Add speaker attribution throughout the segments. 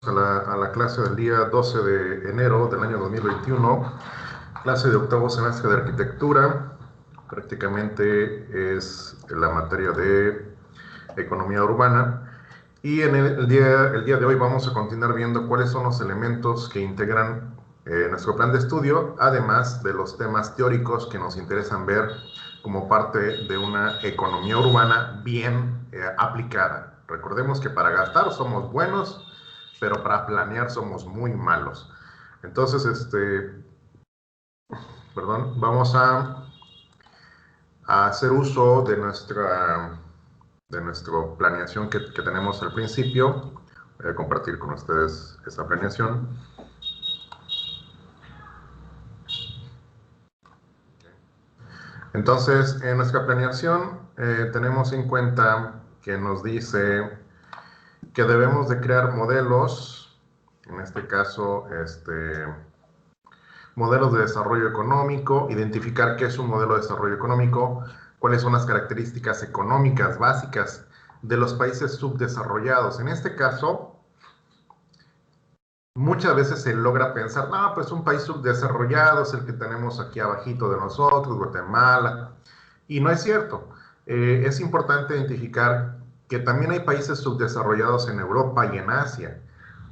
Speaker 1: a la clase del día 12 de enero del año 2021, clase de octavo semestre de arquitectura. Prácticamente es la materia de economía urbana. Y en el día de hoy vamos a continuar viendo cuáles son los elementos que integran nuestro plan de estudio, además de los temas teóricos que nos interesan ver como parte de una economía urbana bien aplicada. Recordemos que para gastar somos buenos, pero para planear somos muy malos. Entonces, vamos a hacer uso de nuestra planeación que tenemos al principio. Voy a compartir con ustedes esta planeación. Entonces, en nuestra planeación tenemos en cuenta que nos dice que debemos de crear modelos, en este caso, modelos de desarrollo económico, identificar qué es un modelo de desarrollo económico, cuáles son las características económicas básicas de los países subdesarrollados. En este caso, muchas veces se logra pensar, no, pues un país subdesarrollado es el que tenemos aquí abajito de nosotros, Guatemala, y no es cierto. Es importante identificar que también hay países subdesarrollados en Europa y en Asia.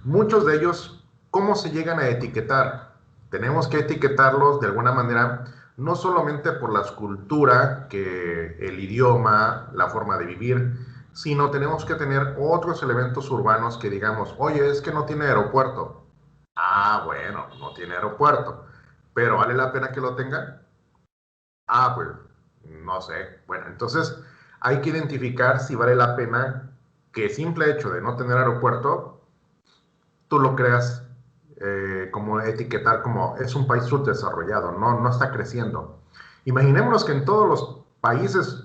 Speaker 1: Muchos de ellos, ¿cómo se llegan a etiquetar? Tenemos que etiquetarlos de alguna manera, no solamente por la cultura, que el idioma, la forma de vivir, sino tenemos que tener otros elementos urbanos que digamos, oye, es que no tiene aeropuerto. Ah, bueno, no tiene aeropuerto, pero ¿vale la pena que lo tenga? Ah, pues, no sé. Bueno, entonces hay que identificar si vale la pena que el simple hecho de no tener aeropuerto, tú lo creas como etiquetar como es un país subdesarrollado, no está creciendo. Imaginémonos que en todos los países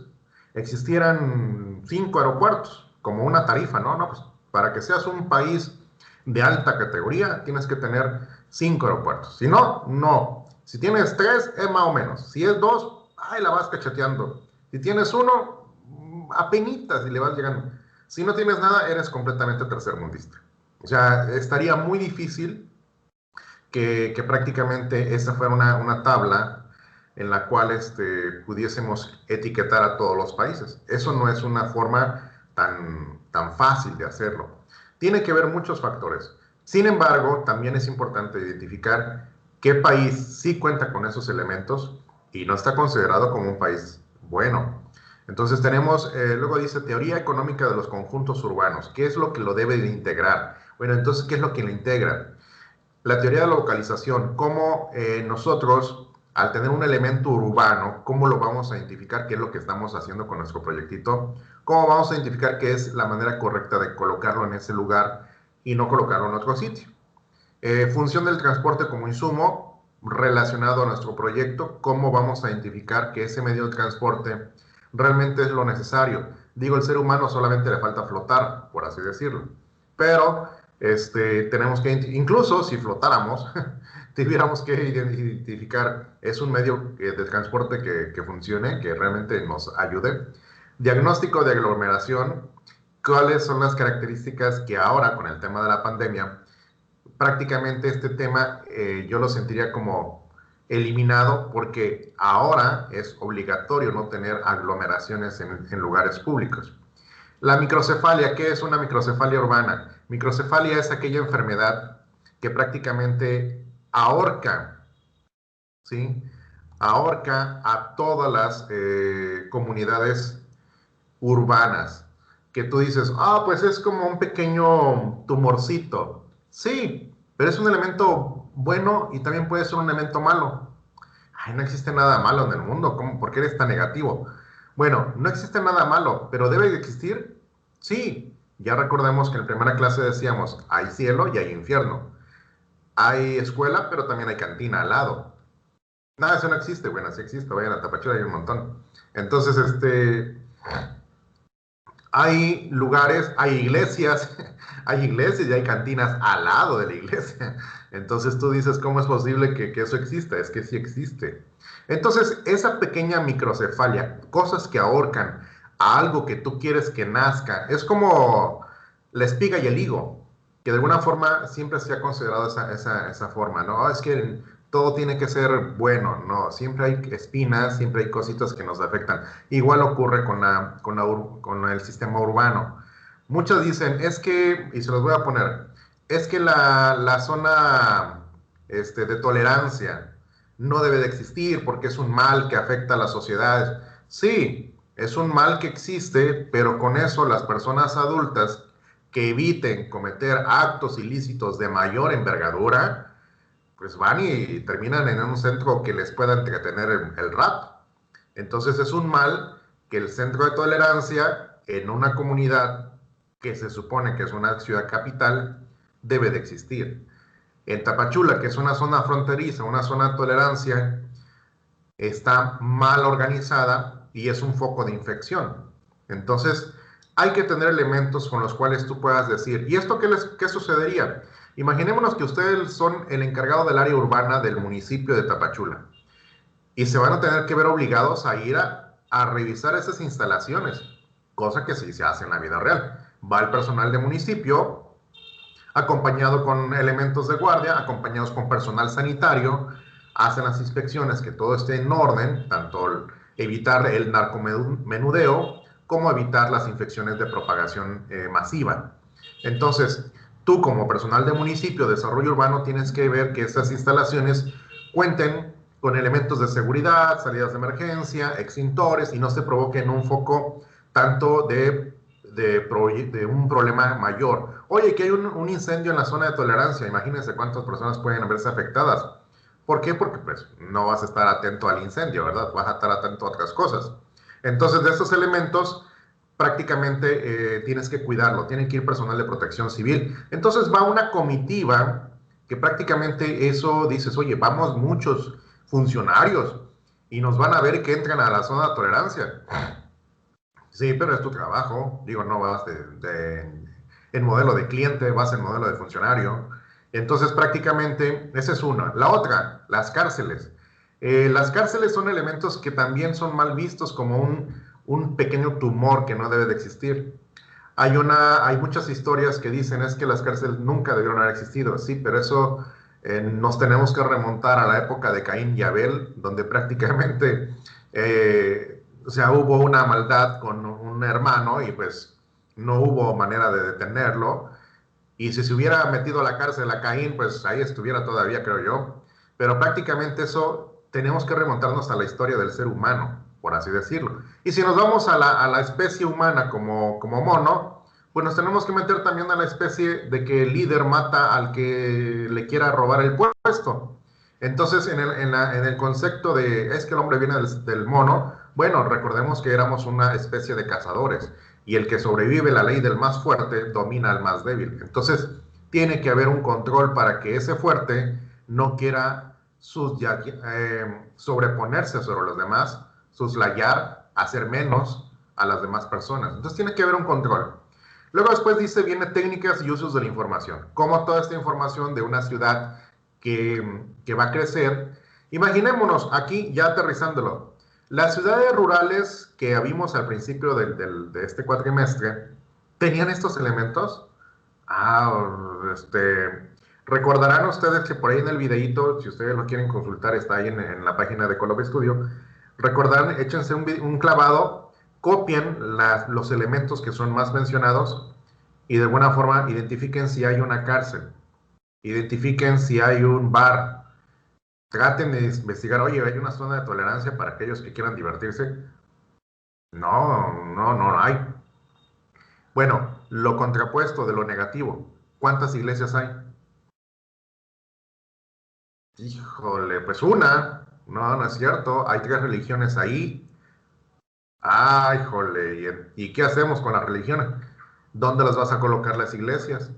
Speaker 1: existieran 5 aeropuertos, como una tarifa, ¿no? No, pues para que seas un país de alta categoría tienes que tener 5 aeropuertos. Si no, no. Si tienes 3, es más o menos. Si es 2, ahí la vas cacheteando. Si tienes 1, apenitas y le vas llegando. Si no tienes nada, eres completamente tercermundista. O sea, estaría muy difícil que prácticamente esta fuera una tabla en la cual pudiésemos etiquetar a todos los países. Eso no es una forma tan fácil de hacerlo. Tiene que ver muchos factores. Sin embargo, también es importante identificar qué país sí cuenta con esos elementos y no está considerado como un país bueno. Entonces tenemos, luego dice, teoría económica de los conjuntos urbanos. ¿Qué es lo que lo debe de integrar? Bueno, entonces, ¿qué es lo que lo integra? La teoría de la localización, cómo nosotros, al tener un elemento urbano, cómo lo vamos a identificar, qué es lo que estamos haciendo con nuestro proyectito, cómo vamos a identificar qué es la manera correcta de colocarlo en ese lugar y no colocarlo en otro sitio. Función del transporte como insumo relacionado a nuestro proyecto, cómo vamos a identificar que ese medio de transporte realmente es lo necesario. Digo, el ser humano solamente le falta flotar, por así decirlo, pero tenemos que, incluso si flotáramos, tuviéramos que identificar, es un medio de transporte que funcione, que realmente nos ayude. Diagnóstico de aglomeración, cuáles son las características que ahora con el tema de la pandemia, prácticamente este tema yo lo sentiría como eliminado porque ahora es obligatorio no tener aglomeraciones en lugares públicos. La microcefalia, ¿qué es una microcefalia urbana? Microcefalia es aquella enfermedad que prácticamente ahorca, ¿sí? Ahorca a todas las comunidades urbanas, que tú dices, ah, pues es como un pequeño tumorcito. Sí, pero es un elemento bueno y también puede ser un elemento malo. Ay, no existe nada malo en el mundo, ¿cómo? ¿Por qué eres tan negativo? Bueno, no existe nada malo, pero ¿debe de existir? Sí, ya recordemos que en la primera clase decíamos, hay cielo y hay infierno. Hay escuela, pero también hay cantina al lado. Nada, eso no existe. Bueno, sí existe, vayan a Tapachula, hay un montón. Entonces, hay lugares, hay iglesias, hay iglesias y hay cantinas al lado de la iglesia. Entonces tú dices, ¿cómo es posible que eso exista? Es que sí existe. Entonces, esa pequeña microcefalia, cosas que ahorcan a algo que tú quieres que nazca, es como la espiga y el higo. que de alguna forma siempre se ha considerado esa forma, ¿no? Es que todo tiene que ser bueno, no, siempre hay espinas, siempre hay cositas que nos afectan. Igual ocurre con el sistema urbano. Muchos dicen, es que, y se los voy a poner, es que la zona de tolerancia no debe de existir porque es un mal que afecta a las sociedades. Sí, es un mal que existe, pero con eso las personas adultas que eviten cometer actos ilícitos de mayor envergadura, pues van y terminan en un centro que les pueda entretener el rato. Entonces es un mal que el centro de tolerancia en una comunidad que se supone que es una ciudad capital debe de existir. En Tapachula, que es una zona fronteriza, una zona de tolerancia, está mal organizada y es un foco de infección. Entonces, hay que tener elementos con los cuales tú puedas decir, ¿y esto qué sucedería? Imaginémonos que ustedes son el encargado del área urbana del municipio de Tapachula y se van a tener que ver obligados a ir a revisar esas instalaciones, cosa que sí se hace en la vida real. Va el personal de municipio, acompañado con elementos de guardia, acompañados con personal sanitario, hacen las inspecciones, que todo esté en orden, tanto evitar el narcomenudeo como evitar las infecciones de propagación masiva. Entonces, tú como personal de municipio, desarrollo urbano, tienes que ver que estas instalaciones cuenten con elementos de seguridad, salidas de emergencia, extintores y no se provoquen un foco tanto de un problema mayor. Oye, que hay un incendio en la zona de tolerancia, imagínense cuántas personas pueden verse afectadas. ¿Por qué? Porque pues no vas a estar atento al incendio, ¿verdad? Vas a estar atento a otras cosas. Entonces, de estos elementos, prácticamente tienes que cuidarlo, tiene que ir personal de protección civil. Entonces va una comitiva que prácticamente eso dices, oye, vamos muchos funcionarios y nos van a ver que entran a la zona de tolerancia. Sí, pero es tu trabajo. Digo, no vas en modelo de cliente, vas en modelo de funcionario. Entonces, prácticamente, esa es una. La otra, las cárceles. Las cárceles son elementos que también son mal vistos como un pequeño tumor que no debe de existir. Hay muchas historias que dicen es que las cárceles nunca debieron haber existido. Sí, pero eso nos tenemos que remontar a la época de Caín y Abel, donde prácticamente o sea, hubo una maldad con un hermano y pues no hubo manera de detenerlo. Y si se hubiera metido a la cárcel a Caín, pues ahí estuviera todavía, creo yo. Pero prácticamente eso tenemos que remontarnos a la historia del ser humano, por así decirlo. Y si nos vamos a la especie humana como mono, pues nos tenemos que meter también a la especie de que el líder mata al que le quiera robar el puesto. Entonces, en el concepto de es que el hombre viene del mono, bueno, recordemos que éramos una especie de cazadores y el que sobrevive la ley del más fuerte domina al más débil. Entonces, tiene que haber un control para que ese fuerte no quiera sobreponerse sobre los demás, suslayar, hacer menos a las demás personas. Entonces, tiene que haber un control. Luego después dice, viene técnicas y usos de la información. Cómo toda esta información de una ciudad que va a crecer. Imaginémonos aquí, ya aterrizándolo, las ciudades rurales que vimos al principio de este cuatrimestre, ¿tenían estos elementos? Recordarán ustedes que por ahí en el videíto, si ustedes lo quieren consultar, está ahí en la página de Colove Studio. Recordarán, échense un clavado, copien los elementos que son más mencionados y de alguna forma identifiquen si hay una cárcel, identifiquen si hay un bar, traten de investigar, oye, hay una zona de tolerancia para aquellos que quieran divertirse. No, no, no hay. Bueno, lo contrapuesto de lo negativo. ¿Cuántas iglesias hay? Híjole, pues una. No, no es cierto. Hay tres religiones ahí. Ah, híjole. ¿Y qué hacemos con las religiones? ¿Dónde las vas a colocar las iglesias?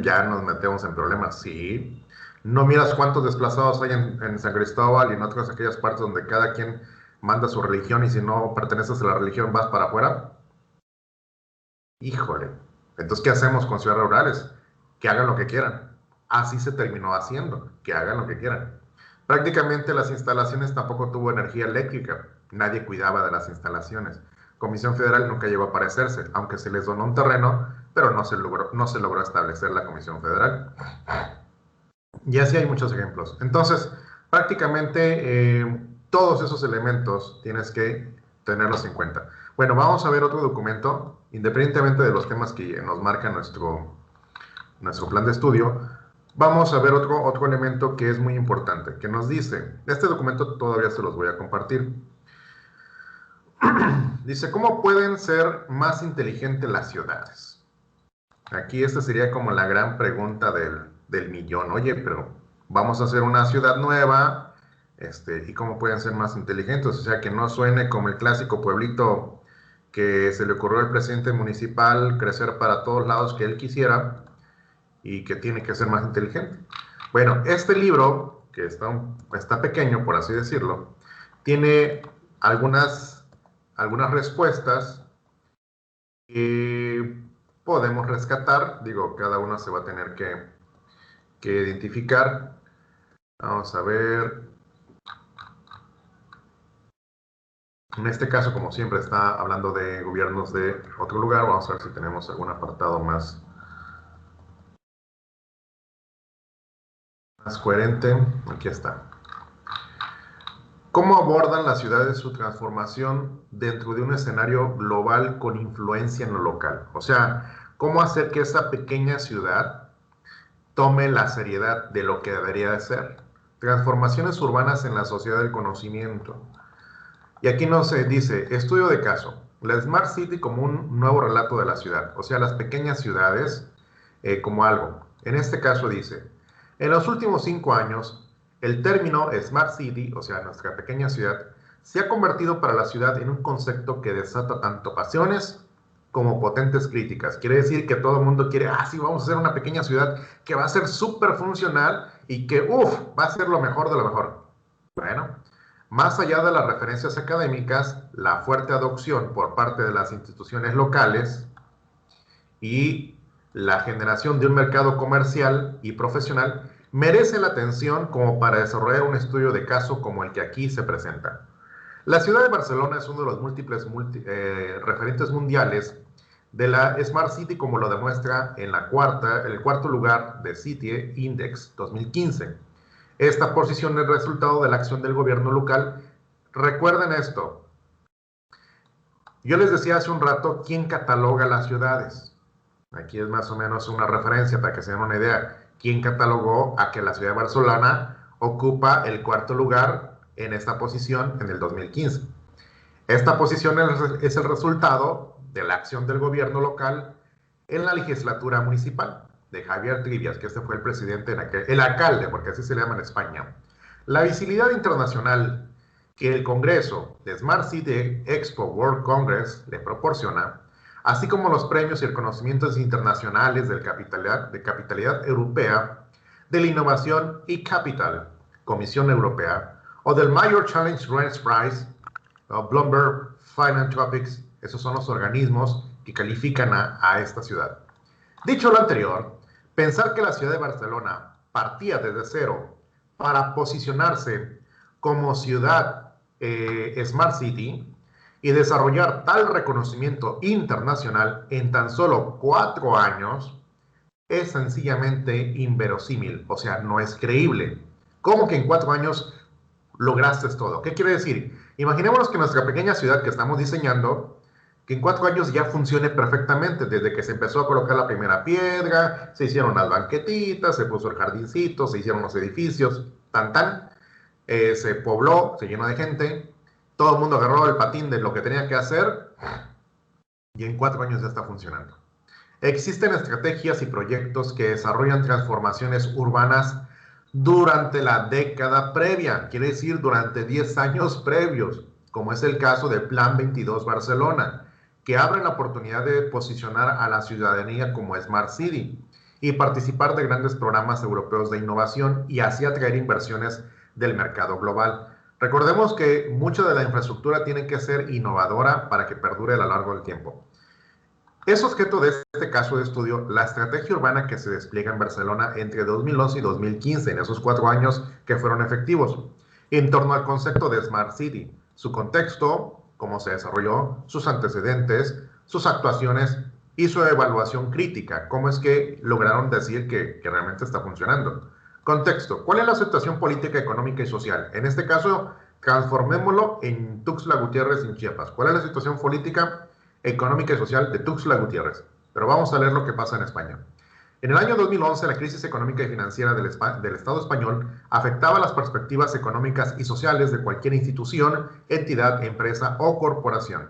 Speaker 1: Ya nos metemos en problemas, sí. ¿No miras cuántos desplazados hay en San Cristóbal y en otras aquellas partes donde cada quien manda su religión y si no perteneces a la religión vas para afuera? Híjole. Entonces, ¿qué hacemos con ciudades rurales? Que hagan lo que quieran. Así se terminó haciendo, que hagan lo que quieran. Prácticamente las instalaciones tampoco tuvo energía eléctrica. Nadie cuidaba de las instalaciones. Comisión Federal nunca llegó a aparecerse, aunque se les donó un terreno, pero no se logró establecer la Comisión Federal. Y así hay muchos ejemplos. Entonces, prácticamente todos esos elementos tienes que tenerlos en cuenta. Bueno, vamos a ver otro documento, independientemente de los temas que nos marca nuestro plan de estudio. Vamos a ver otro elemento que es muy importante, que nos dice, este documento todavía se los voy a compartir. Dice, ¿cómo pueden ser más inteligentes las ciudades? Aquí esta sería como la gran pregunta del millón. Oye, pero vamos a hacer una ciudad nueva, ¿y cómo pueden ser más inteligentes? O sea, que no suene como el clásico pueblito que se le ocurrió al presidente municipal crecer para todos lados que él quisiera y que tiene que ser más inteligente. Bueno, este libro, que está pequeño, por así decirlo, tiene algunas respuestas que podemos rescatar. Digo, cada uno se va a tener que identificar. Vamos a ver. En este caso, como siempre, está hablando de gobiernos de otro lugar. Vamos a ver si tenemos algún apartado más coherente. Aquí está. ¿Cómo abordan las ciudades su transformación dentro de un escenario global con influencia en lo local? O sea, ¿cómo hacer que esa pequeña ciudad tome la seriedad de lo que debería de ser? Transformaciones urbanas en la sociedad del conocimiento. Y aquí nos dice, estudio de caso, la Smart City como un nuevo relato de la ciudad. O sea, las pequeñas ciudades como algo. En este caso dice, en los últimos 5 años, el término Smart City, o sea, nuestra pequeña ciudad, se ha convertido para la ciudad en un concepto que desata tanto pasiones como potentes críticas. Quiere decir que todo el mundo quiere, sí, vamos a hacer una pequeña ciudad que va a ser súper funcional y que, va a ser lo mejor de lo mejor. Bueno, más allá de las referencias académicas, la fuerte adopción por parte de las instituciones locales y la generación de un mercado comercial y profesional merece la atención como para desarrollar un estudio de caso como el que aquí se presenta. La ciudad de Barcelona es uno de los múltiples referentes mundiales de la Smart City, como lo demuestra en el cuarto lugar de City Index 2015. Esta posición es resultado de la acción del gobierno local. Recuerden esto. Yo les decía hace un rato quién cataloga las ciudades. Aquí es más o menos una referencia para que se den una idea. ¿Quién catalogó a que la ciudad de Barcelona ocupa el cuarto lugar en esta posición en el 2015? Esta posición es el resultado de la acción del gobierno local en la legislatura municipal de Javier Trivias, que este fue el presidente, el alcalde, porque así se le llama en España. La visibilidad internacional que el Congreso de Smart City Expo World Congress le proporciona, así como los premios y reconocimientos internacionales de capitalidad europea, de la innovación eCapital, Comisión Europea, o del Major Challenge Grants Prize, Bloomberg Philanthropics, esos son los organismos que califican a esta ciudad. Dicho lo anterior, pensar que la ciudad de Barcelona partía desde cero para posicionarse como ciudad Smart City y desarrollar tal reconocimiento internacional en tan solo 4 años es sencillamente inverosímil, o sea, no es creíble. ¿Cómo que en 4 años lograste todo? ¿Qué quiere decir? Imaginémonos que nuestra pequeña ciudad que estamos diseñando, que en 4 años ya funcione perfectamente, desde que se empezó a colocar la primera piedra, se hicieron las banquetitas, se puso el jardincito, se hicieron los edificios, se pobló, se llenó de gente, todo el mundo agarró el patín de lo que tenía que hacer y en 4 años ya está funcionando. Existen estrategias y proyectos que desarrollan transformaciones urbanas durante la década previa, quiere decir durante 10 años previos, como es el caso del Plan 22 Barcelona, que abre la oportunidad de posicionar a la ciudadanía como Smart City y participar de grandes programas europeos de innovación y así atraer inversiones del mercado global. Recordemos que mucha de la infraestructura tiene que ser innovadora para que perdure a lo largo del tiempo. Es objeto de este caso de estudio la estrategia urbana que se despliega en Barcelona entre 2011 y 2015, en esos 4 años que fueron efectivos, en torno al concepto de Smart City, su contexto, cómo se desarrolló, sus antecedentes, sus actuaciones y su evaluación crítica. ¿Cómo es que lograron decir que realmente está funcionando? Contexto. ¿Cuál es la situación política, económica y social? En este caso, transformémoslo en Tuxtla Gutiérrez, en Chiapas. ¿Cuál es la situación política, económica y social de Tuxtla Gutiérrez? Pero vamos a leer lo que pasa en España. En el año 2011, la crisis económica y financiera del Estado español afectaba las perspectivas económicas y sociales de cualquier institución, entidad, empresa o corporación.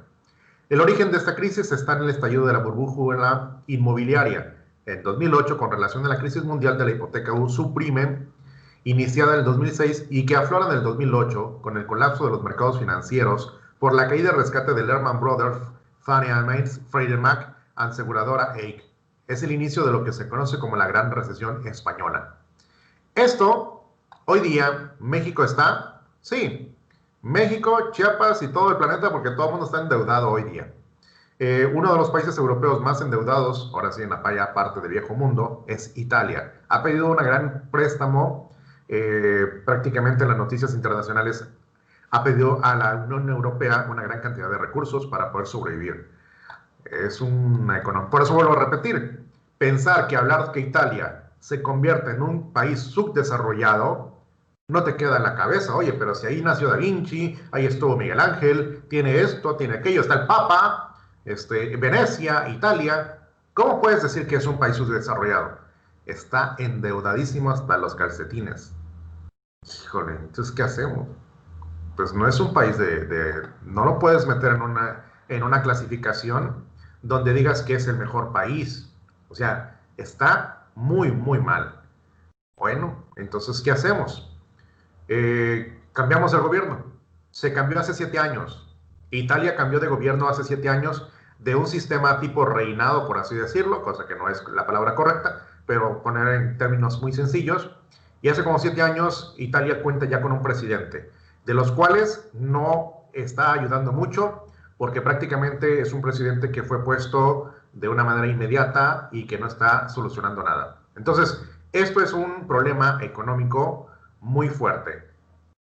Speaker 1: El origen de esta crisis está en el estallido de la burbuja inmobiliaria en 2008 con relación a la crisis mundial de la hipoteca subprime iniciada en el 2006 y que aflora en el 2008 con el colapso de los mercados financieros por la caída y rescate de Lehman Brothers, Fannie Mae, Freddie Mac, aseguradora EIC. Es el inicio de lo que se conoce como la Gran Recesión Española. Esto, hoy día, México está, sí, México, Chiapas y todo el planeta, porque todo el mundo está endeudado hoy día. Uno de los países europeos más endeudados, ahora sí en la parte del viejo mundo, es Italia. Ha pedido un gran préstamo, prácticamente en las noticias internacionales, ha pedido a la Unión Europea una gran cantidad de recursos para poder sobrevivir. Es una economía. Por eso vuelvo a repetir, pensar que hablar que Italia se convierte en un país subdesarrollado, no te queda en la cabeza. Oye, pero si ahí nació Da Vinci, ahí estuvo Miguel Ángel, tiene esto, tiene aquello, está el Papa, Venecia, Italia. ¿Cómo puedes decir que es un país subdesarrollado? Está endeudadísimo hasta los calcetines. Híjole, entonces, ¿qué hacemos? Pues no es un país no lo puedes meter en una clasificación donde digas que es el mejor país. O sea, está muy, muy mal. Bueno, entonces, ¿qué hacemos? Cambiamos el gobierno. Se cambió hace 7 años. Italia cambió de gobierno hace 7 años de un sistema tipo reinado, por así decirlo, cosa que no es la palabra correcta, pero poner en términos muy sencillos. Y hace como 7 años Italia cuenta ya con un presidente, de los cuales no está ayudando mucho, porque prácticamente es un presidente que fue puesto de una manera inmediata y que no está solucionando nada. Entonces, esto es un problema económico muy fuerte.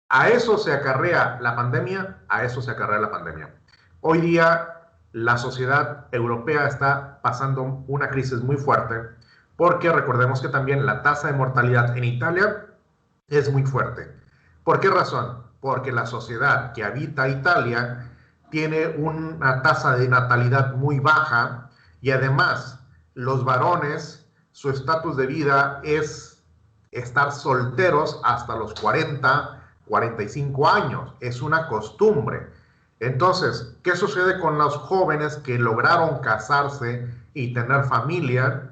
Speaker 1: A eso se acarrea la pandemia, a eso se acarrea la pandemia. Hoy día la sociedad europea está pasando una crisis muy fuerte porque recordemos que también la tasa de mortalidad en Italia es muy fuerte. ¿Por qué razón? Porque la sociedad que habita Italia tiene una tasa de natalidad muy baja y además los varones, su estatus de vida es estar solteros hasta los 40, 45 años. Es una costumbre. Entonces, ¿qué sucede con los jóvenes que lograron casarse y tener familia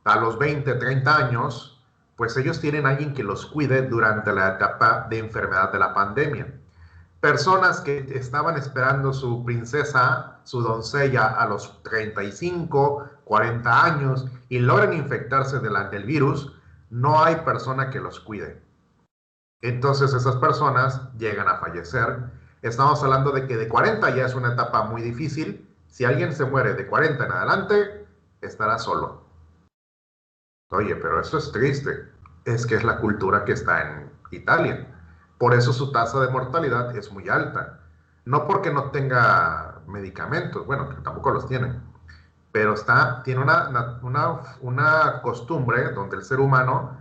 Speaker 1: a los 20, 30 años? Pues ellos tienen a alguien que los cuide durante la etapa de enfermedad de la pandemia. Personas que estaban esperando su princesa, su doncella a los 35, 40 años y logran infectarse del virus, no hay persona que los cuide. Entonces esas personas llegan a fallecer. Estamos hablando de que de 40 ya es una etapa muy difícil. Si alguien se muere de 40 en adelante, estará solo. Oye, pero eso es triste. Es que es la cultura que está en Italia. Por eso su tasa de mortalidad es muy alta. No porque no tenga medicamentos, bueno, que tampoco los tienen, pero tiene una costumbre donde el ser humano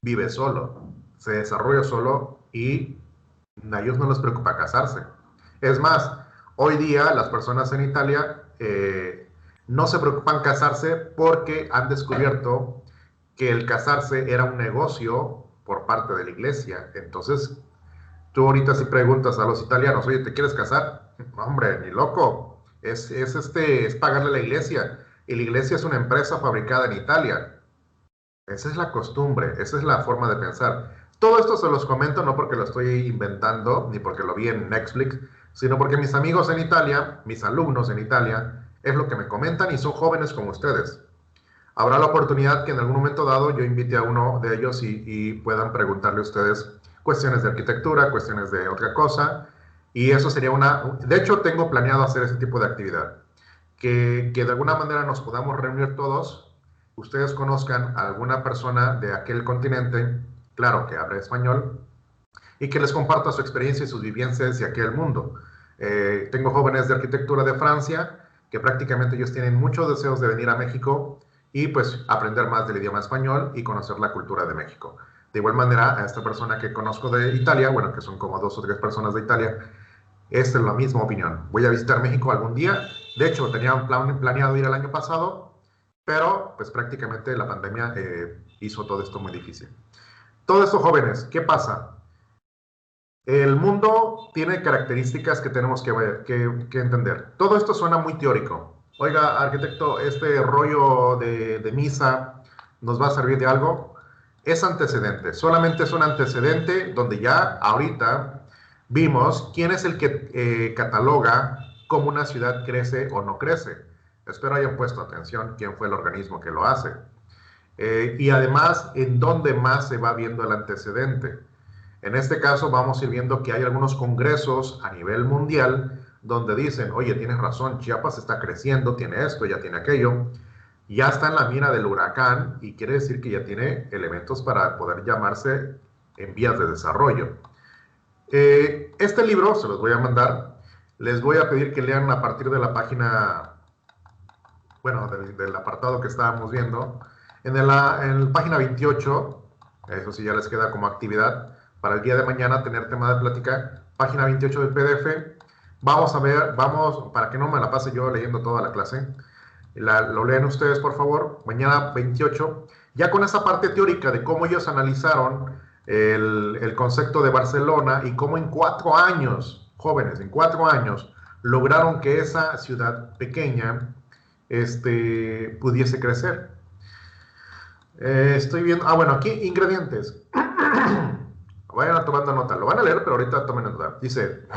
Speaker 1: vive solo, se desarrolla solo y a ellos no les preocupa casarse. Es más, hoy día las personas en Italia no se preocupan casarse porque han descubierto que el casarse era un negocio por parte de la iglesia. Entonces, tú ahorita si preguntas a los italianos, oye, ¿te quieres casar? No, hombre, ni loco. Es pagarle a la iglesia. Y la iglesia es una empresa fabricada en Italia. Esa es la costumbre, esa es la forma de pensar. Todo esto se los comento no porque lo estoy inventando, ni porque lo vi en Netflix, sino porque mis amigos en Italia, mis alumnos en Italia, es lo que me comentan y son jóvenes como ustedes. Habrá la oportunidad que en algún momento dado yo invite a uno de ellos y puedan preguntarle a ustedes cuestiones de arquitectura, cuestiones de otra cosa, y eso sería de hecho tengo planeado hacer ese tipo de actividad, que de alguna manera nos podamos reunir todos, ustedes conozcan a alguna persona de aquel continente, claro que hable español, y que les comparta su experiencia y sus vivencias de aquel mundo. Tengo jóvenes de arquitectura de Francia que prácticamente ellos tienen muchos deseos de venir a México y pues aprender más del idioma español y conocer la cultura de México. De igual manera, a esta persona que conozco de Italia, bueno, que son como 2 o 3 personas de Italia, es la misma opinión. Voy a visitar México algún día. De hecho, tenía planeado ir el año pasado, pero pues prácticamente la pandemia hizo todo esto muy difícil. Todo esto, jóvenes, ¿qué pasa? El mundo tiene características que tenemos que entender. Todo esto suena muy teórico. Oiga, arquitecto, este rollo de misa nos va a servir de algo. Es antecedente, solamente es un antecedente donde ya ahorita vimos quién es el que cataloga cómo una ciudad crece o no crece. Espero hayan puesto atención quién fue el organismo que lo hace. Y además, en dónde más se va viendo el antecedente. En este caso vamos a ir viendo que hay algunos congresos a nivel mundial donde dicen, oye, tienes razón, Chiapas está creciendo, tiene esto, ya tiene aquello, ya está en la mira del huracán y quiere decir que ya tiene elementos para poder llamarse en vías de desarrollo. Este libro se los voy a mandar, les voy a pedir que lean a partir de la página, bueno, del apartado que estábamos viendo, en la página 28, eso sí ya les queda como actividad, para el día de mañana tener tema de plática, página 28 del PDF. Vamos a ver, para que no me la pase yo leyendo toda la clase, lo leen ustedes por favor, mañana 28, ya con esa parte teórica de cómo ellos analizaron el concepto de Barcelona y cómo en 4 años, jóvenes, en 4 años, lograron que esa ciudad pequeña pudiese crecer. Estoy viendo, bueno, aquí ingredientes. Vayan tomando nota, lo van a leer, pero ahorita tomen nota. Dice,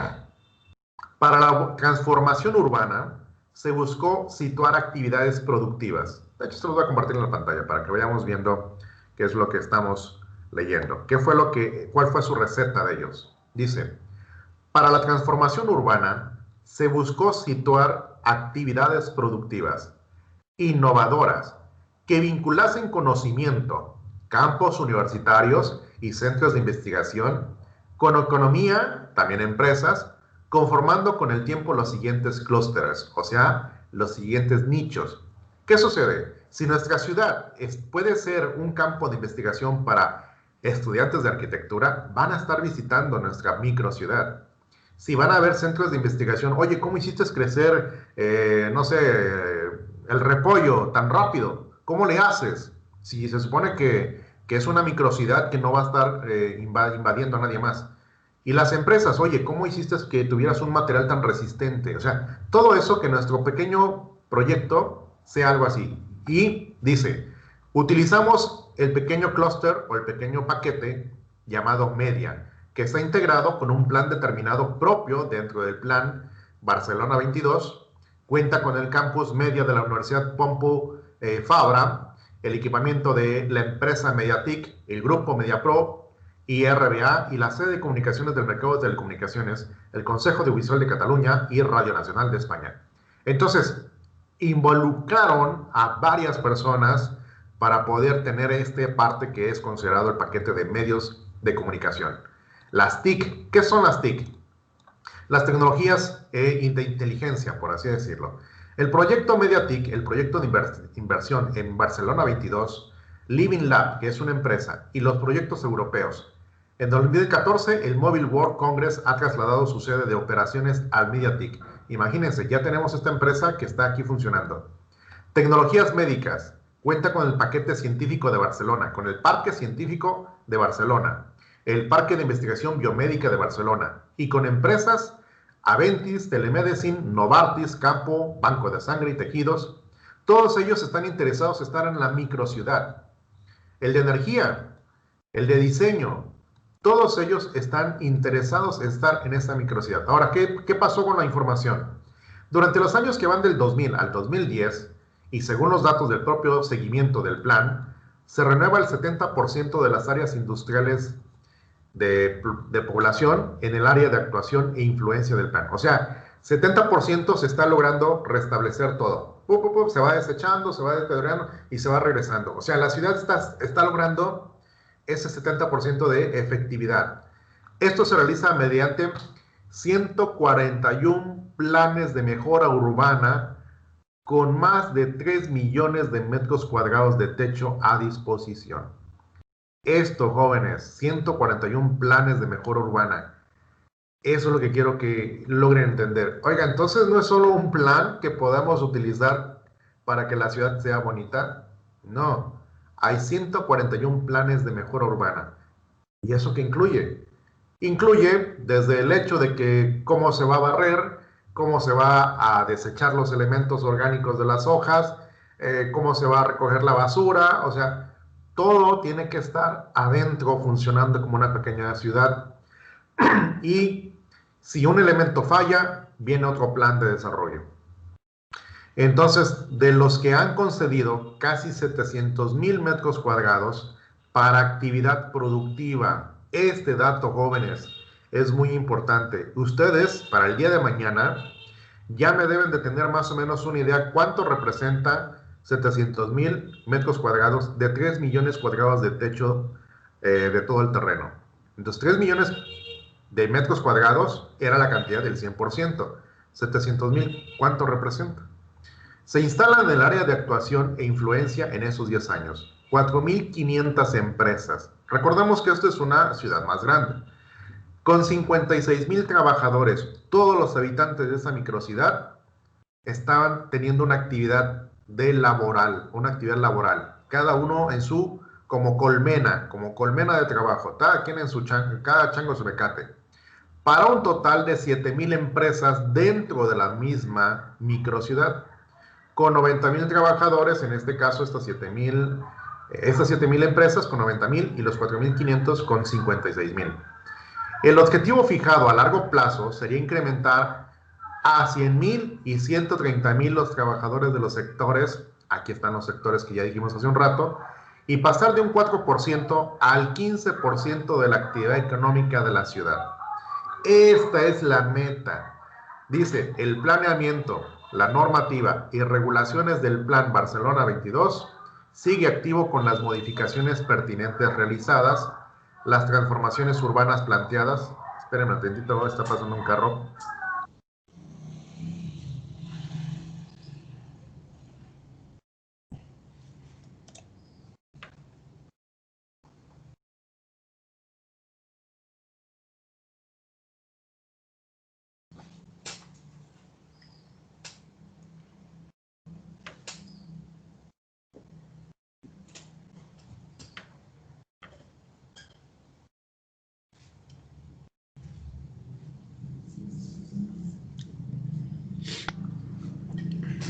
Speaker 1: para la transformación urbana se buscó situar actividades productivas. De hecho, se los voy a compartir en la pantalla para que vayamos viendo qué es lo que estamos leyendo. ¿Cuál fue su receta de ellos? Dice, para la transformación urbana se buscó situar actividades productivas, innovadoras, que vinculasen conocimiento, campos universitarios y centros de investigación, con economía, también empresas, conformando con el tiempo los siguientes clústeres, o sea, los siguientes nichos. ¿Qué sucede? Si nuestra ciudad puede ser un campo de investigación para estudiantes de arquitectura, van a estar visitando nuestra microciudad. Si van a haber centros de investigación, oye, ¿cómo hiciste crecer, no sé, el repollo tan rápido? ¿Cómo le haces? Si se supone que es una microcidad que no va a estar invadiendo a nadie más. Y las empresas, oye, ¿cómo hiciste que tuvieras un material tan resistente? O sea, todo eso, que nuestro pequeño proyecto sea algo así. Y dice, utilizamos el pequeño clúster o el pequeño paquete llamado media, que está integrado con un plan determinado propio dentro del plan Barcelona 22, cuenta con el campus media de la Universidad Pompeu Fabra, el equipamiento de la empresa Mediatic, el grupo MediaPro y RBA y la sede de comunicaciones del mercado de telecomunicaciones, el Consejo Audiovisual de Cataluña y Radio Nacional de España. Entonces, involucraron a varias personas para poder tener parte que es considerado el paquete de medios de comunicación. Las TIC, ¿qué son las TIC? Las tecnologías de inteligencia, por así decirlo. El proyecto Mediatic, el proyecto de inversión en Barcelona 22, Living Lab, que es una empresa, y los proyectos europeos. En 2014, el Mobile World Congress ha trasladado su sede de operaciones al Mediatic. Imagínense, ya tenemos esta empresa que está aquí funcionando. Tecnologías médicas. Cuenta con el paquete científico de Barcelona, con el Parque Científico de Barcelona, el Parque de Investigación Biomédica de Barcelona, y con empresas Aventis, Telemedicine, Novartis, Campo, Banco de Sangre y Tejidos. Todos ellos están interesados en estar en la microciudad. El de energía, el de diseño, todos ellos están interesados en estar en esta microciudad. Ahora, ¿qué pasó con la información? Durante los años que van del 2000 al 2010, y según los datos del propio seguimiento del plan, se renueva el 70% de las áreas industriales de población en el área de actuación e influencia del plan. O sea, 70% se está logrando restablecer todo. Se va desechando, se va deteriorando y se va regresando. O sea, la ciudad está logrando ese 70% de efectividad. Esto se realiza mediante 141 planes de mejora urbana con más de 3 millones de metros cuadrados de techo a disposición. Esto, jóvenes, 141 planes de mejora urbana. Eso es lo que quiero que logren entender. Oiga, entonces no es solo un plan que podamos utilizar para que la ciudad sea bonita. No, hay 141 planes de mejora urbana. ¿Y eso qué incluye? Incluye desde el hecho de que cómo se va a barrer, cómo se va a desechar los elementos orgánicos de las hojas, cómo se va a recoger la basura, o sea, todo tiene que estar adentro funcionando como una pequeña ciudad. Y si un elemento falla, viene otro plan de desarrollo. Entonces, de los que han concedido casi 700,000 metros cuadrados para actividad productiva, este dato, jóvenes, es muy importante. Ustedes, para el día de mañana, ya me deben de tener más o menos una idea cuánto representa 700,000 metros cuadrados de 3 millones cuadrados de techo de todo el terreno. Entonces, 3 millones de metros cuadrados era la cantidad del 100%. 700,000, ¿cuánto representa? Se instalan en el área de actuación e influencia en esos 10 años 4,500 empresas. Recordemos que esto es una ciudad más grande. Con 56,000 trabajadores, todos los habitantes de esa microciudad estaban teniendo una actividad laboral, cada uno en su, como colmena de trabajo, cada quien en su cada chango su mecate, para un total de 7,000 empresas dentro de la misma microciudad, con 90,000 trabajadores, en este caso estas 7,000 empresas con 90,000 y los 4,500 con 56,000. El objetivo fijado a largo plazo sería incrementar a 100,000 y 130,000 los trabajadores de los sectores, aquí están los sectores que ya dijimos hace un rato, y pasar de un 4% al 15% de la actividad económica de la ciudad. Esta es la meta. Dice, el planeamiento, la normativa y regulaciones del Plan Barcelona 22 sigue activo con las modificaciones pertinentes realizadas, las transformaciones urbanas planteadas. Espérenme un tantito, está pasando un carro.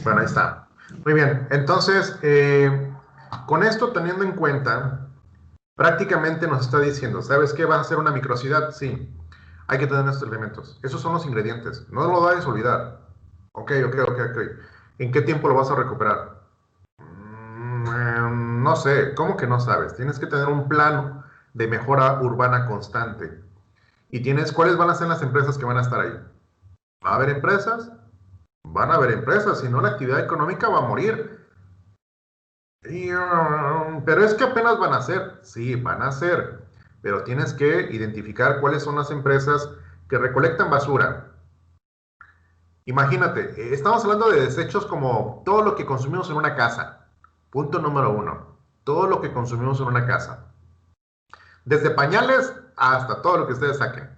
Speaker 1: Bueno, ahí está. Muy bien, entonces, con esto teniendo en cuenta, prácticamente nos está diciendo, ¿sabes qué? ¿Vas a hacer una microcidad? Sí, hay que tener estos elementos. Esos son los ingredientes, no lo vayas a olvidar. Ok. ¿En qué tiempo lo vas a recuperar? No sé, ¿cómo que no sabes? Tienes que tener un plano de mejora urbana constante. Y tienes, ¿cuáles van a ser las empresas que van a estar ahí? ¿Va a haber empresas? Van a haber empresas, si no la actividad económica va a morir. Pero es que apenas van a ser, sí, van a ser, pero tienes que identificar cuáles son las empresas que recolectan basura. Imagínate, estamos hablando de desechos como todo lo que consumimos en una casa. Punto número uno, todo lo que consumimos en una casa. Desde pañales hasta todo lo que ustedes saquen.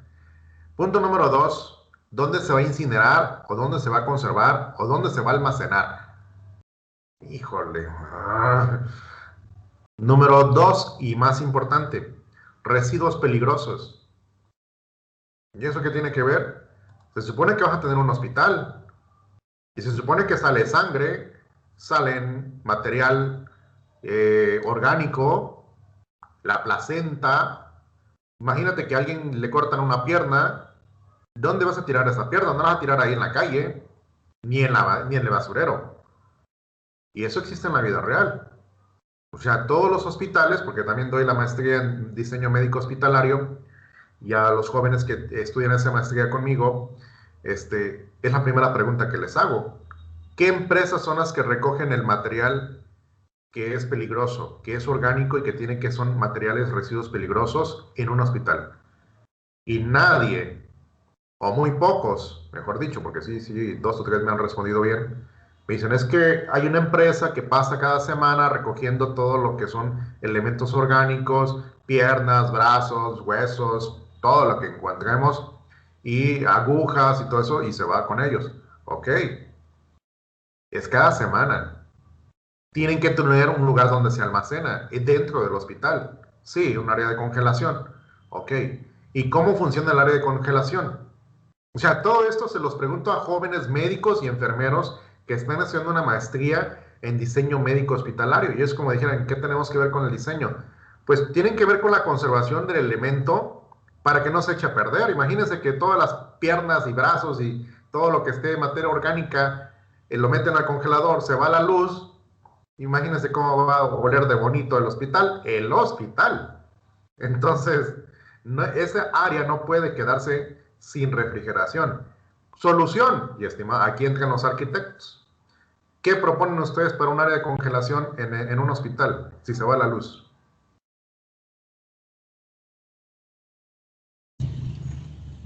Speaker 1: Punto número dos, ¿dónde se va a incinerar o dónde se va a conservar o dónde se va a almacenar? Híjole. Número dos y más importante, residuos peligrosos. ¿Y eso qué tiene que ver? Se supone que vas a tener un hospital y se supone que sale sangre, salen material orgánico, la placenta. Imagínate que a alguien le cortan una pierna. ¿Dónde vas a tirar esa pierna? No la vas a tirar ahí en la calle, ni en el basurero. Y eso existe en la vida real. O sea, todos los hospitales, porque también doy la maestría en diseño médico hospitalario, y a los jóvenes que estudian esa maestría conmigo, es la primera pregunta que les hago. ¿Qué empresas son las que recogen el material que es peligroso, que es orgánico y que son materiales residuos peligrosos en un hospital? Y nadie o muy pocos, mejor dicho, porque sí, sí, dos o tres me han respondido bien. Me dicen, es que hay una empresa que pasa cada semana recogiendo todo lo que son elementos orgánicos, piernas, brazos, huesos, todo lo que encontremos, y agujas y todo eso, y se va con ellos. Ok, es cada semana. Tienen que tener un lugar donde se almacena, dentro del hospital. Sí, un área de congelación. Ok. ¿Y cómo funciona el área de congelación? O sea, todo esto se los pregunto a jóvenes médicos y enfermeros que están haciendo una maestría en diseño médico hospitalario. Y es como dijeran, ¿qué tenemos que ver con el diseño? Pues tienen que ver con la conservación del elemento para que no se eche a perder. Imagínense que todas las piernas y brazos y todo lo que esté de materia orgánica lo meten al congelador, se va la luz. Imagínense cómo va a oler de bonito el hospital. El hospital. Entonces, no, esa área no puede quedarse sin refrigeración. Solución, y estimado, aquí entran los arquitectos. ¿Qué proponen ustedes para un área de congelación en un hospital si se va la luz?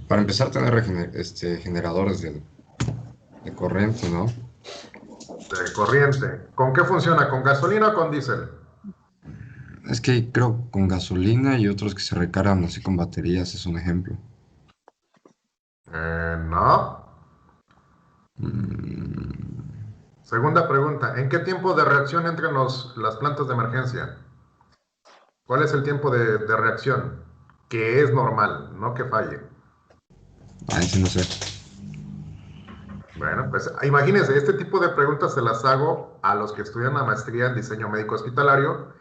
Speaker 2: Para empezar, tener generadores de corriente, ¿no?
Speaker 1: De corriente. ¿Con qué funciona? ¿Con gasolina o con diésel?
Speaker 2: Es que creo con gasolina y otros que se recargan así con baterías es un ejemplo.
Speaker 1: No.
Speaker 2: Mm,
Speaker 1: Segunda pregunta. ¿En qué tiempo de reacción entran las plantas de emergencia? ¿Cuál es el tiempo de reacción? Que es normal, no que falle.
Speaker 2: ahí sí no sé.
Speaker 1: Bueno, pues imagínense, este tipo de preguntas se las hago a los que estudian la maestría en diseño médico hospitalario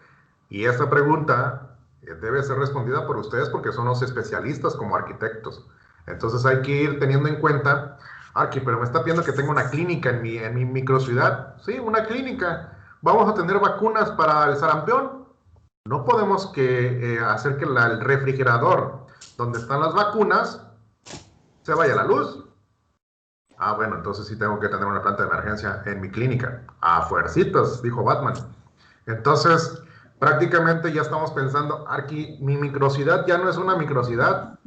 Speaker 1: y esta pregunta debe ser respondida por ustedes porque son los especialistas como arquitectos. Entonces hay que ir teniendo en cuenta, Arqui, pero me está pidiendo que tenga una clínica en mi microciudad. Sí, una clínica. Vamos a tener vacunas para el sarampión. No podemos hacer que el refrigerador donde están las vacunas se vaya la luz. Ah, bueno, entonces sí tengo que tener una planta de emergencia en mi clínica. A fuercitas, dijo Batman. Entonces, prácticamente ya estamos pensando, aquí mi microcidad ya no es una microcidad,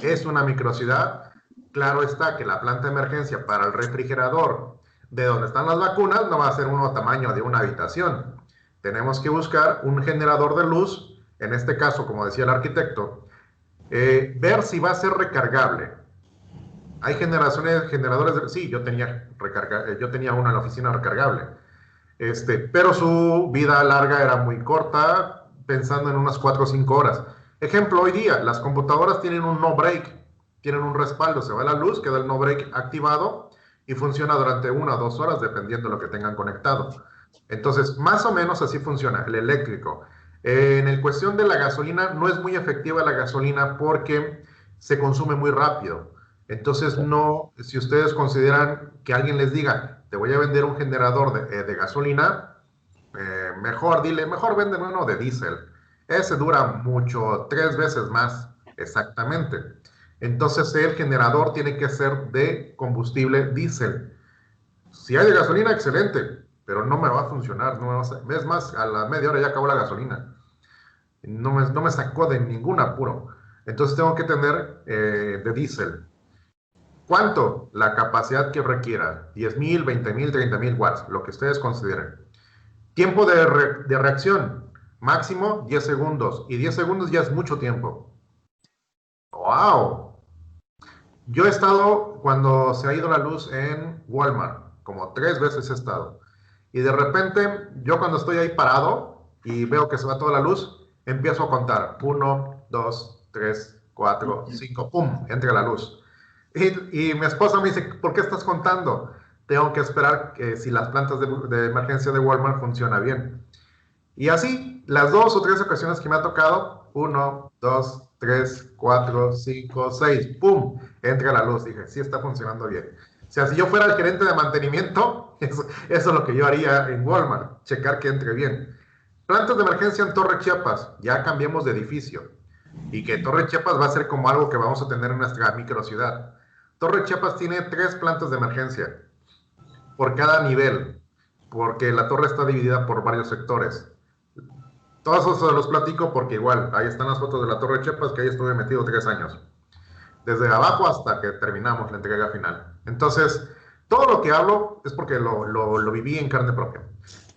Speaker 1: es una microcidad. Claro está que la planta de emergencia para el refrigerador de donde están las vacunas no va a ser uno tamaño de una habitación. Tenemos que buscar un generador de luz, en este caso, como decía el arquitecto, ver si va a ser recargable. Hay generadores sí, yo tenía uno en la oficina recargable, pero su vida larga era muy corta, pensando en unas 4 o 5 horas. Ejemplo, hoy día, las computadoras tienen un no break, tienen un respaldo, se va la luz, queda el no break activado y funciona durante 1 o 2 horas, dependiendo de lo que tengan conectado. Entonces, más o menos así funciona el eléctrico. En el cuestión de la gasolina, no es muy efectiva la gasolina porque se consume muy rápido. Entonces, no, si ustedes consideran que alguien les diga, te voy a vender un generador de gasolina, mejor venden uno de diésel. Ese dura mucho, 3 veces más, exactamente. Entonces, el generador tiene que ser de combustible diésel. Si hay de gasolina, excelente, pero no me va a funcionar. No me va a, es más, a la media hora ya acabó la gasolina. No me sacó de ningún apuro. Entonces, tengo que tener de diésel. ¿Cuánto? La capacidad que requiera. 10,000, 20,000, 30,000 watts, lo que ustedes consideren. Tiempo de reacción, máximo 10 segundos. Y 10 segundos ya es mucho tiempo. ¡Wow! Yo he estado cuando se ha ido la luz en Walmart, como 3 veces he estado. Y de repente, yo cuando estoy ahí parado y veo que se va toda la luz, empiezo a contar. 1, 2, 3, 4, 5, ¡pum! Entra la luz. Y mi esposa me dice, ¿por qué estás contando? Tengo que esperar que si las plantas de emergencia de Walmart funcionan bien. Y así, las 2 o 3 ocasiones que me ha tocado, 1, 2, 3, 4, 5, 6, ¡pum! Entra la luz. Dije, sí está funcionando bien. O sea, si yo fuera el gerente de mantenimiento, eso es lo que yo haría en Walmart, checar que entre bien. Plantas de emergencia en Torre Chiapas, ya cambiemos de edificio. Y que Torre Chiapas va a ser como algo que vamos a tener en nuestra microciudad. Torre Chiapas tiene 3 plantas de emergencia por cada nivel, porque la torre está dividida por varios sectores. Todos eso se los platico porque igual, ahí están las fotos de la Torre Chiapas, que ahí estuve metido 3 años. desde abajo hasta que terminamos la entrega final. Entonces, todo lo que hablo es porque lo viví en carne propia.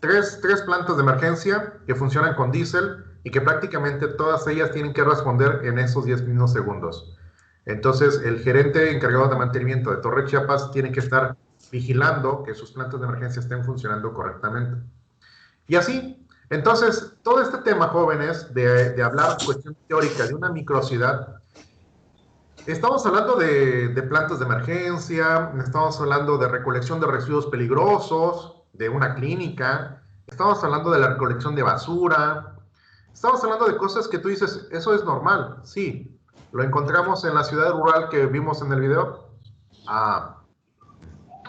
Speaker 1: Tres plantas de emergencia que funcionan con diésel y que prácticamente todas ellas tienen que responder en esos 10 mismos segundos. Entonces, el gerente encargado de mantenimiento de Torre Chiapas tiene que estar vigilando que sus plantas de emergencia estén funcionando correctamente. Y así, entonces, todo este tema, jóvenes, de hablar cuestión teórica de una microciudad, estamos hablando de plantas de emergencia, estamos hablando de recolección de residuos peligrosos, de una clínica, estamos hablando de la recolección de basura, estamos hablando de cosas que tú dices, eso es normal, sí, lo encontramos en la ciudad rural que vimos en el video. Ah,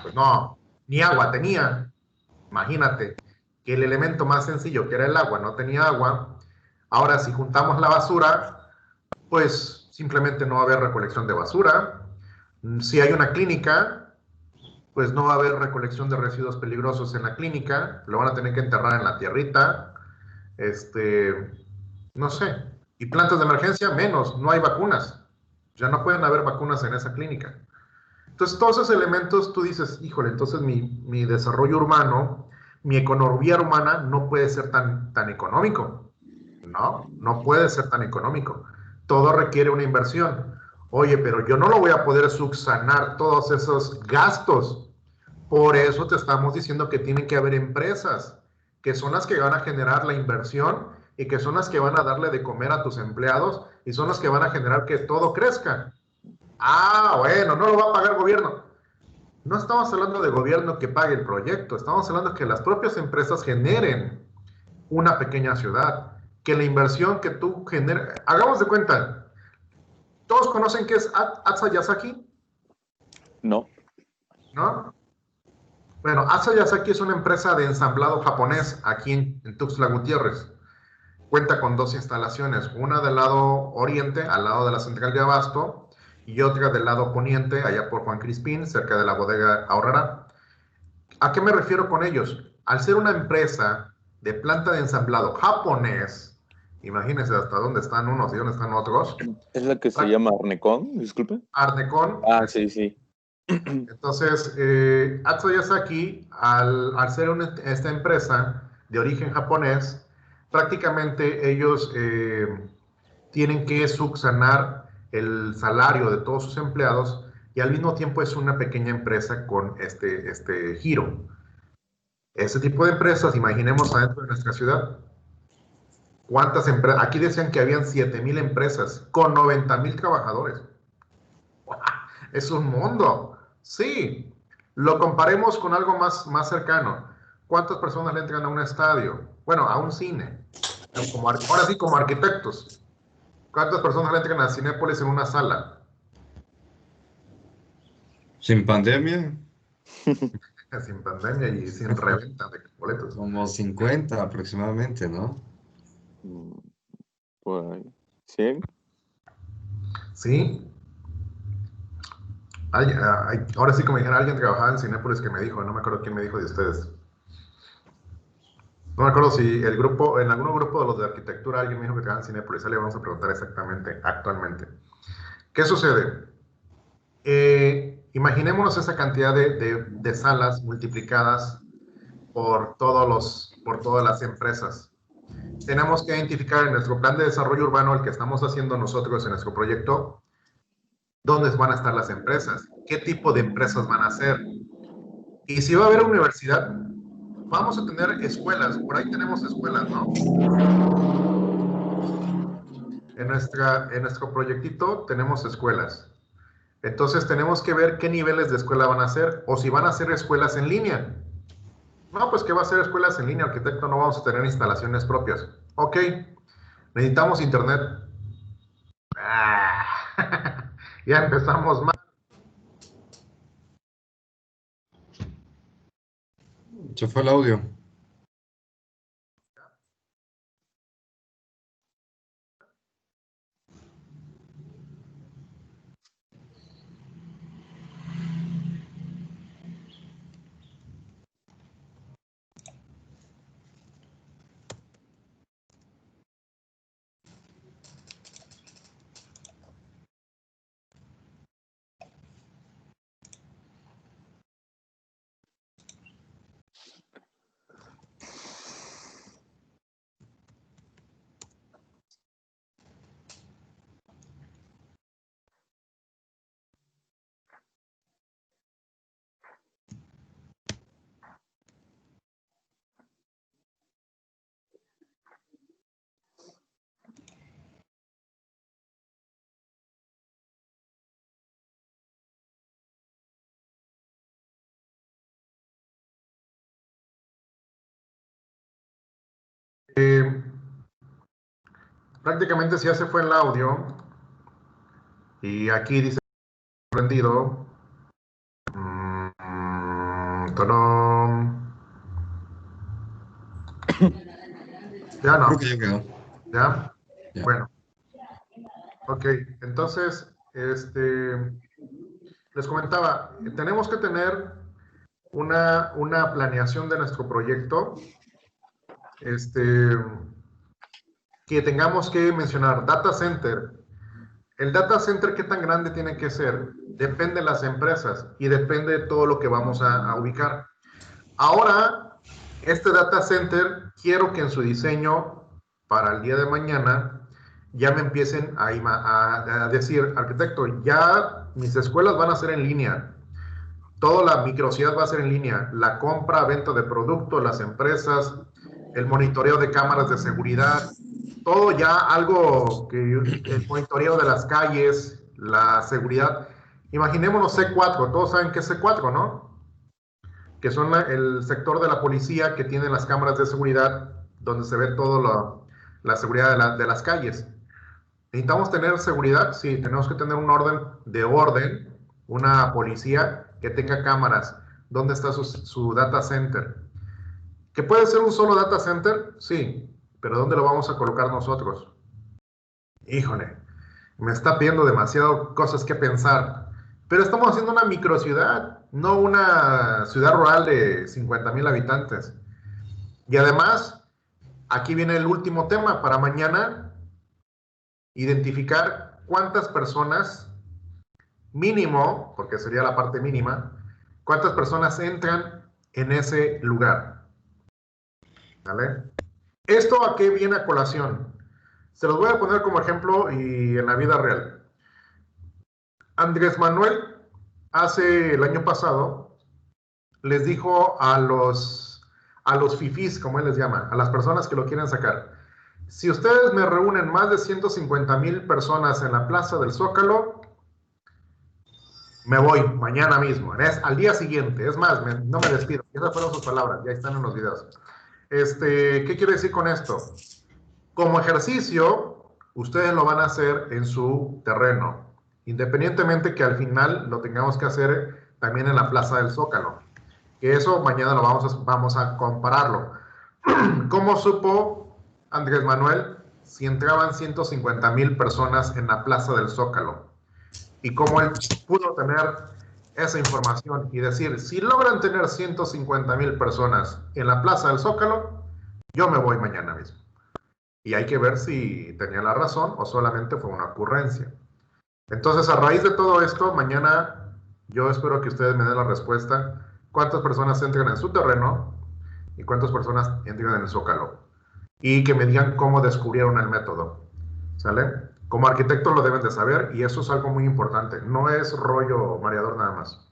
Speaker 1: pues no, ni agua tenía. Imagínate que el elemento más sencillo, que era el agua, no tenía agua. Ahora, si juntamos la basura, pues simplemente no va a haber recolección de basura. Si hay una clínica, pues no va a haber recolección de residuos peligrosos en la clínica. Lo van a tener que enterrar en la tierrita. Este, no sé. Y plantas de emergencia, menos. No hay vacunas. Ya no pueden haber vacunas en esa clínica. Entonces, todos esos elementos, tú dices, híjole, entonces mi desarrollo urbano, mi economía urbana no puede ser tan económico. No, no puede ser tan económico. Todo requiere una inversión. Oye, pero yo no lo voy a poder subsanar todos esos gastos. Por eso te estamos diciendo que tienen que haber empresas que son las que van a generar la inversión y que son las que van a darle de comer a tus empleados y son las que van a generar que todo crezca. Ah, bueno, no lo va a pagar el gobierno. No estamos hablando de gobierno que pague el proyecto, estamos hablando de que las propias empresas generen una pequeña ciudad, que la inversión que tú generas, hagamos de cuenta, todos conocen qué es Atsa Yasaki,
Speaker 3: No.
Speaker 1: ¿no? Bueno, Atsa Yasaki es una empresa de ensamblado japonés aquí en Tuxtla Gutiérrez. Cuenta con dos instalaciones, una del lado oriente, al lado de la central de abasto, y otra del lado poniente, allá por Juan Crispín, cerca de la bodega Aurrera. ¿A qué me refiero con ellos? Al ser una empresa de planta de ensamblado japonés, imagínense hasta dónde están unos y dónde están otros.
Speaker 3: ¿Es la que se llama Arnecon? Disculpe.
Speaker 1: Arnecon.
Speaker 3: Ah, sí, sí.
Speaker 1: Entonces, Atso Yasaki, al ser esta empresa de origen japonés, prácticamente ellos tienen que subsanar el salario de todos sus empleados y al mismo tiempo es una pequeña empresa con este giro. Ese tipo de empresas, imaginemos adentro de nuestra ciudad, ¿cuántas empresas? Aquí decían que habían 7,000 empresas con 90,000 trabajadores. Es un mundo. Sí, lo comparemos con algo más cercano. ¿Cuántas personas le entran a un estadio? Bueno, a un cine. Ahora sí, como arquitectos. ¿Cuántas personas le entran a Cinépolis en una sala?
Speaker 2: Sin pandemia,
Speaker 1: Sin pandemia y sin reventa de boletos.
Speaker 2: como 50 aproximadamente, ¿no?
Speaker 3: Pues, ¿sí?
Speaker 1: Sí. Ahora sí, como dijera, alguien trabajaba en Cinépolis que me dijo, no me acuerdo quién me dijo de ustedes. No me acuerdo si el grupo, en algún grupo de los de arquitectura, alguien me dijo que trabajaba en Cinépolis. Le vamos a preguntar exactamente, actualmente. ¿Qué sucede? Imaginémonos esa cantidad de salas multiplicadas por todas las empresas. Tenemos que identificar en nuestro plan de desarrollo urbano, el que estamos haciendo nosotros en nuestro proyecto, dónde van a estar las empresas, qué tipo de empresas van a ser. Y si va a haber universidad, vamos a tener escuelas, por ahí tenemos escuelas, ¿no? En nuestro proyectito tenemos escuelas. Entonces tenemos que ver qué niveles de escuela van a ser o si van a ser escuelas en línea. No, pues que va a ser escuelas en línea, arquitecto, no vamos a tener instalaciones propias. Ok, necesitamos internet. Ah, ya empezamos mal.
Speaker 2: Se fue el audio.
Speaker 1: Prácticamente ya se fue el audio. Y aquí dice prendido. Ya no.
Speaker 2: Creo que ya quedó.
Speaker 1: ¿Ya?
Speaker 2: Ya.
Speaker 1: Bueno. Ok, entonces, les comentaba, tenemos que tener una planeación de nuestro proyecto, que tengamos que mencionar data center. El data center, ¿qué tan grande tiene que ser? Depende de las empresas y depende de todo lo que vamos a ubicar. Ahora, este data center, quiero que en su diseño para el día de mañana ya me empiecen a decir, arquitecto, ya mis escuelas van a ser en línea, toda la microcidad va a ser en línea, la compra, venta de productos, las empresas, el monitoreo de cámaras de seguridad, todo ya algo que el monitoreo de las calles, la seguridad. Imaginémonos C4, todos saben que es C4, ¿no? Que son el sector de la policía que tiene las cámaras de seguridad donde se ve toda la seguridad de las calles. ¿Necesitamos tener seguridad? Sí, tenemos que tener un orden, una policía que tenga cámaras. ¿Dónde está su data center? ¿Que puede ser un solo data center? Sí, pero ¿dónde lo vamos a colocar nosotros? Híjole, me está pidiendo demasiado cosas que pensar. Pero estamos haciendo una microciudad, no una ciudad rural de 50,000 habitantes. Y además, aquí viene el último tema para mañana: identificar cuántas personas, mínimo, porque sería la parte mínima, cuántas personas entran en ese lugar. ¿Vale? ¿Esto a qué viene a colación? Se los voy a poner como ejemplo y en la vida real. Andrés Manuel, hace el año pasado, les dijo a los fifís, como él les llama, a las personas que lo quieren sacar: si ustedes me reúnen más de 150,000 personas en la plaza del Zócalo, me voy mañana mismo, al día siguiente. Es más, no me despido. Esas fueron sus palabras, ya están en los videos. ¿Qué quiere decir con esto? Como ejercicio, ustedes lo van a hacer en su terreno, independientemente que al final lo tengamos que hacer también en la plaza del Zócalo. Que eso mañana lo vamos a compararlo. ¿Cómo supo Andrés Manuel si entraban 150,000 personas en la plaza del Zócalo? Y cómo él pudo tener esa información y decir: si logran tener 150,000 personas en la plaza del Zócalo, yo me voy mañana mismo. Y hay que ver si tenía la razón o solamente fue una ocurrencia. Entonces, a raíz de todo esto, mañana yo espero que ustedes me den la respuesta: cuántas personas entran en su terreno y cuántas personas entran en el Zócalo. Y que me digan cómo descubrieron el método. ¿Sale? Como arquitectos lo deben de saber, y eso es algo muy importante. No es rollo mareador nada más.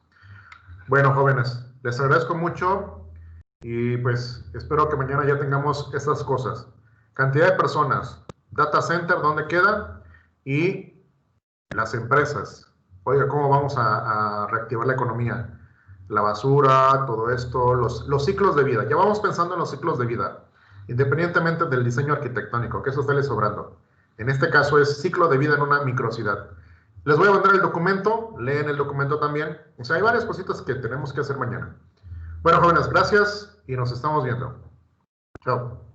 Speaker 1: Bueno, jóvenes, les agradezco mucho y pues espero que mañana ya tengamos estas cosas. Cantidad de personas, data center, ¿dónde queda? Y las empresas. Oiga, ¿cómo vamos a reactivar la economía? La basura, todo esto, los ciclos de vida. Ya vamos pensando en los ciclos de vida, independientemente del diseño arquitectónico, que eso está sobrando. En este caso es ciclo de vida en una microcidad. Les voy a mandar el documento, leen el documento también. O sea, hay varias cositas que tenemos que hacer mañana. Bueno, jóvenes, gracias y nos estamos viendo. Chao.